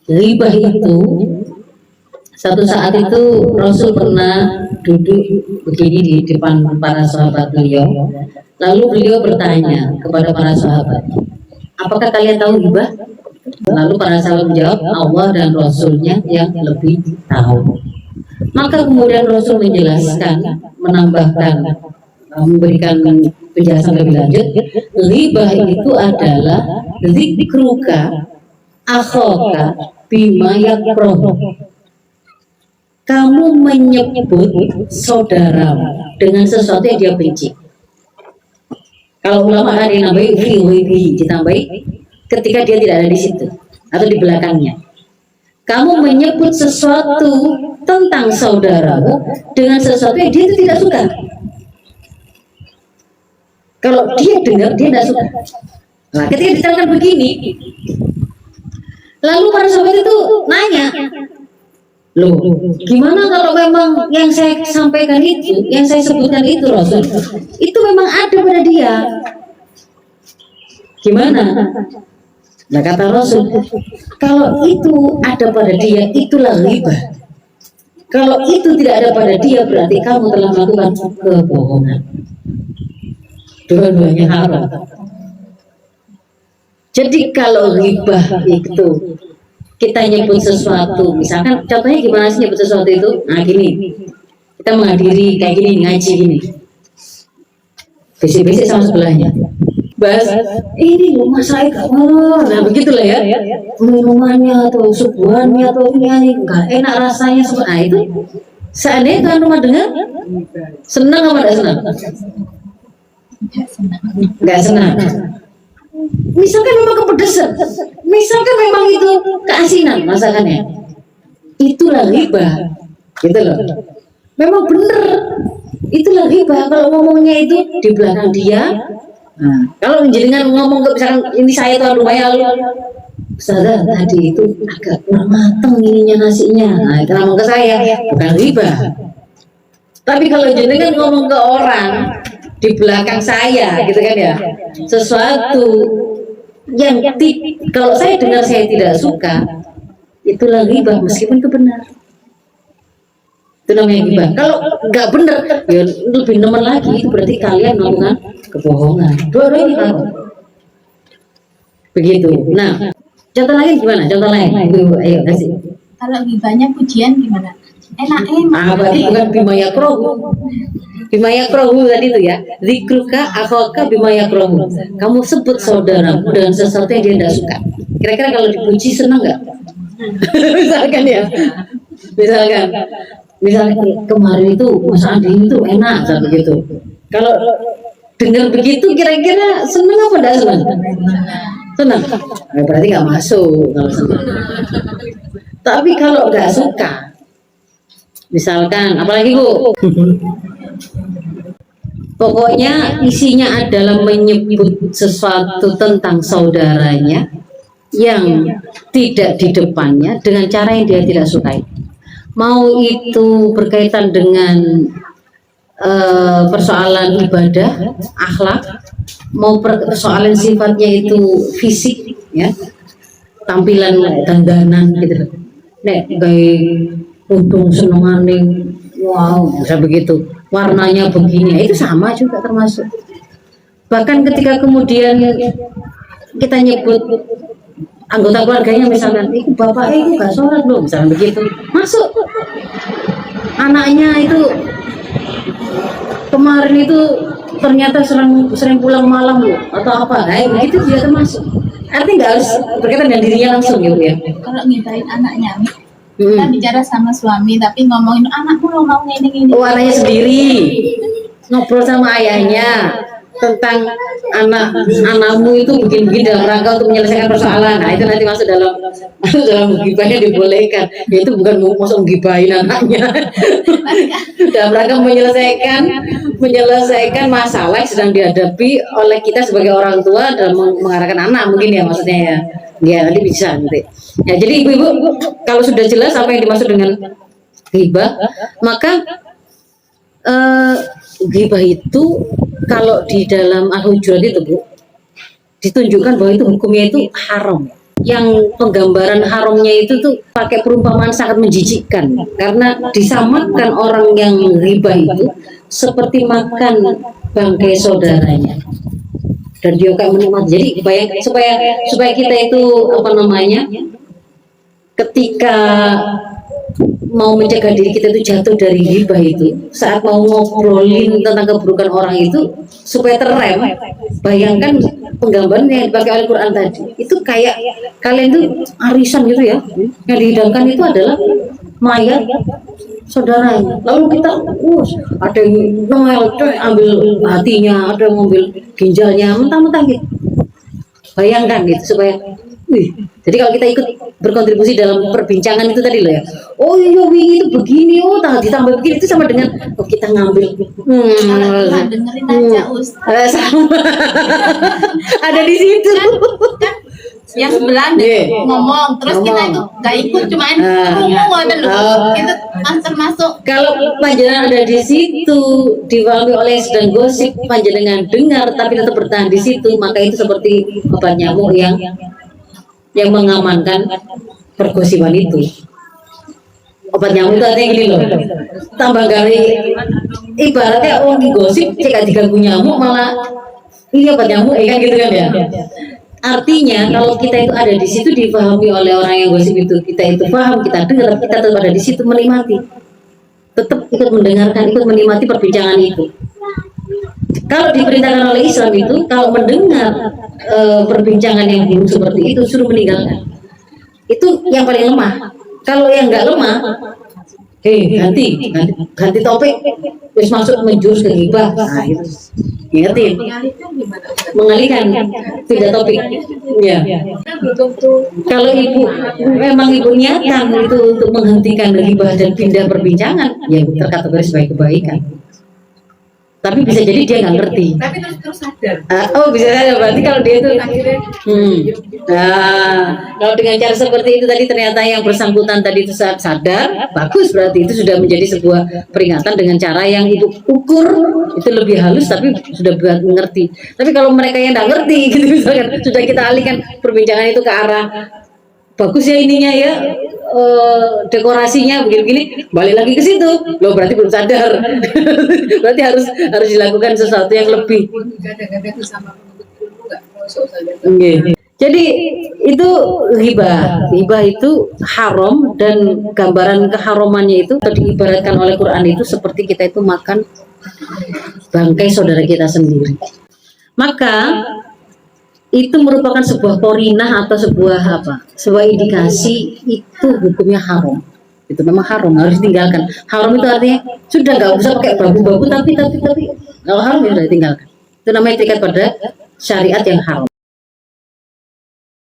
Ghibah itu satu saat itu Rasul pernah duduk begini di depan para sahabat beliau. Lalu beliau bertanya kepada para sahabat, apakah kalian tahu ghibah? Lalu para sahabat menjawab, Allah dan Rasulnya yang lebih tahu. Maka kemudian Rasul menjelaskan, menambahkan, memberikan penjelasan lebih lanjut. Ghibah itu adalah zikruka akhaka bima yakrahu. Kamu menyebut saudara dengan sesuatu yang dia benci. Kalau ulama ada yang nambahin fi ditambahi ketika dia tidak ada di situ atau di belakangnya. Kamu menyebut sesuatu tentang saudaramu dengan sesuatu yang dia itu tidak suka. Kalau dia dengar, dia tidak suka. Nah, ketika diterangkan begini, lalu para sahabat itu nanya, loh, gimana kalau memang yang saya sampaikan itu, yang saya sebutkan itu Rasul, itu memang ada pada dia? Gimana? Nah kata Rasul, kalau itu ada pada dia, itulah ghibah. Kalau itu tidak ada pada dia, berarti kamu telah melakukan kebohongan. Dua-duanya haram. Jadi kalau ghibah itu kita nyebut sesuatu, misalkan contohnya gimana sih nyebut sesuatu itu? Nah gini, kita menghadiri kayak gini, ngaji gini, bisik-bisik sama sebelahnya, bahas ini rumah saya gak mau, nah begitulah ya, minumannya atau suguhannya atau ini enggak enak rasanya, nah itu seandainya tuan rumah dengar, senang apa tidak senang? Nggak senang. Misalkan memang kepedesan, misalkan memang itu keasinan masakannya, itulah ghibah, gitu loh. Memang bener, itulah ghibah. Kalau ngomongnya itu di belakang dia, nah, kalau jenengan ngomong ke misalkan ini saya tuan rumahnya, lalu Ustazah tadi itu agak kurang mateng ininya nasinya, nah itu ngomong ke saya, bukan ghibah. Tapi kalau jenengan ngomong ke orang di belakang saya, gitu kan ya, sesuatu yang kalau saya dengar saya tidak suka, itulah ghibah meskipun itu benar. Itu namanya ghibah. Kalau nggak benar, ya lebih nemen lagi, itu berarti kalian melakukan kebohongan. Dua-duanya haram. Begitu. Nah, contoh lain gimana? Contoh lain, Ibu, ayo kasih. Kalau ghibahnya pujian gimana? Enak. Berarti bukan bima yakrohu. Bima yakrohu tadi itu ya, zikruka akhaka bima yakrohu. Kamu sebut saudaramu dengan sesuatu yang dia tidak suka. Kira-kira kalau dipuji senang nggak? Misalkan ya, misalkan kemarin itu masakan ini itu enak, begitu. Kalau dengar begitu, kira-kira senang apa tidak senang? Senang. Berarti nggak masuk kalau senang. Tapi kalau nggak suka, misalkan, apalagi Bu? Pokoknya isinya adalah menyebut sesuatu tentang saudaranya yang tidak di depannya dengan cara yang dia tidak sukai. Mau itu berkaitan dengan persoalan ibadah, akhlak, mau persoalan sifatnya itu fisik, ya, tampilan dandanan gitu. Nek baik untung senenganing, wow, bisa begitu. Warnanya begini, itu sama juga termasuk. Bahkan ketika kemudian kita nyebut anggota keluarganya, misalkan, itu bapak itu gak sholat loh, misalkan begitu, masuk. Anaknya itu kemarin itu ternyata sering pulang malam loh, atau apa, nah begitu dia termasuk. Artinya nggak harus berkaitan dengan dirinya langsung gitu ya. Kalau ngibahin anaknya, kita bicara sama suami tapi ngomongin anakku lo mau ini. Oh, anaknya sendiri ngobrol sama ayahnya tentang anakmu itu begini-begini dalam rangka untuk menyelesaikan persoalan. Nah itu nanti masuk dalam ghibahnya dibolehkan. Ya, itu bukan masuk menggibahin anaknya. Dalam rangka menyelesaikan masalah yang sedang dihadapi oleh kita sebagai orang tua dalam mengarahkan anak mungkin ya maksudnya ya. Ya nanti bisa nanti. Ya, jadi ibu-ibu kalau sudah jelas apa yang dimaksud dengan ghibah, maka ghibah itu kalau di dalam Al-Hujurat itu Bu, ditunjukkan bahwa itu hukumnya itu haram. yang penggambaran haramnya itu tuh pakai perumpamaan sangat menjijikkan karena disamakan orang yang riba itu seperti makan bangkai saudaranya dan dia kayak menikmati. Jadi bayangkan supaya kita itu apa namanya, ketika mau mencegah diri kita itu jatuh dari riba itu, saat mau ngobrolin tentang keburukan orang itu supaya terrem, bayangkan penggambaran yang dipakai oleh Quran tadi itu kayak kalian tuh arisan gitu ya, yang dihidangkan itu adalah mayat saudaranya, lalu kita ada yang ambil hatinya, ada yang ambil ginjalnya, mentah-mentah gitu. Bayangkan gitu supaya jadi kalau kita ikut berkontribusi dalam perbincangan itu tadi loh ya, oh iya wingi itu begini, oh ditambah begini, itu sama dengan kita ngambil Kalau dengerin aja Ustaz. sama ada di situ Kan yang sebelah ngomong, terus kita itu gak ikut, cuman ngomong itu termasuk. kalau panjenengan ada di situ diwami oleh yang sedang gosip, panjenengan dengar tapi tetap bertahan di situ, maka itu seperti obat nyamuk yang mengamankan pergosipan itu. Obat nyamuk itu artinya gini loh, tambah kali ibaratnya orang digosip jika diganggu nyamuk malah ini obat nyamuk kan gitu kan ya. Artinya kalau kita itu ada di situ dipahami oleh orang yang gosip itu, kita itu paham, kita dengar, kita tetap ada di situ menikmati, tetap ikut mendengarkan, ikut menikmati perbincangan itu. Kalau diperintahkan oleh Islam itu, kalau mendengar perbincangan yang buruk seperti itu suruh meninggalkan. Itu yang paling lemah. Kalau yang nggak lemah, ganti topik, terus masuk menjurus ke ghibah. Nah itu, ingetin. Mengalihkan, tidak topik. Ya. Kalau ibu memang ibu niatan itu untuk menghentikan ghibah dan pindah perbincangan, ya terkategori sebagai kebaikan. Tapi bisa jadi dia nggak ngerti. Tapi terus sadar. Oh bisa saja, berarti kalau dia itu kalau dengan cara seperti itu tadi ternyata yang bersangkutan tadi itu sadar, bagus, berarti itu sudah menjadi sebuah peringatan dengan cara yang ibu ukur itu lebih halus tapi sudah mengerti. Tapi kalau mereka yang nggak ngerti gitu misalkan, sudah kita alihkan perbincangan itu ke arah bagus ya ininya ya, dekorasinya begini-begini, balik lagi ke situ loh, berarti belum sadar. Berarti harus dilakukan sesuatu yang lebih. Jadi itu riba itu haram, dan gambaran keharamannya itu diibaratkan oleh Quran itu seperti kita itu makan bangkai saudara kita sendiri. Maka itu merupakan sebuah korinah atau sebuah indikasi itu hukumnya haram. Itu memang haram, harus ditinggalkan. Haram itu artinya sudah nggak usah pakai babu-babu, tapi kalau haram ya sudah ditinggalkan. Itu namanya terikat pada syariat yang haram.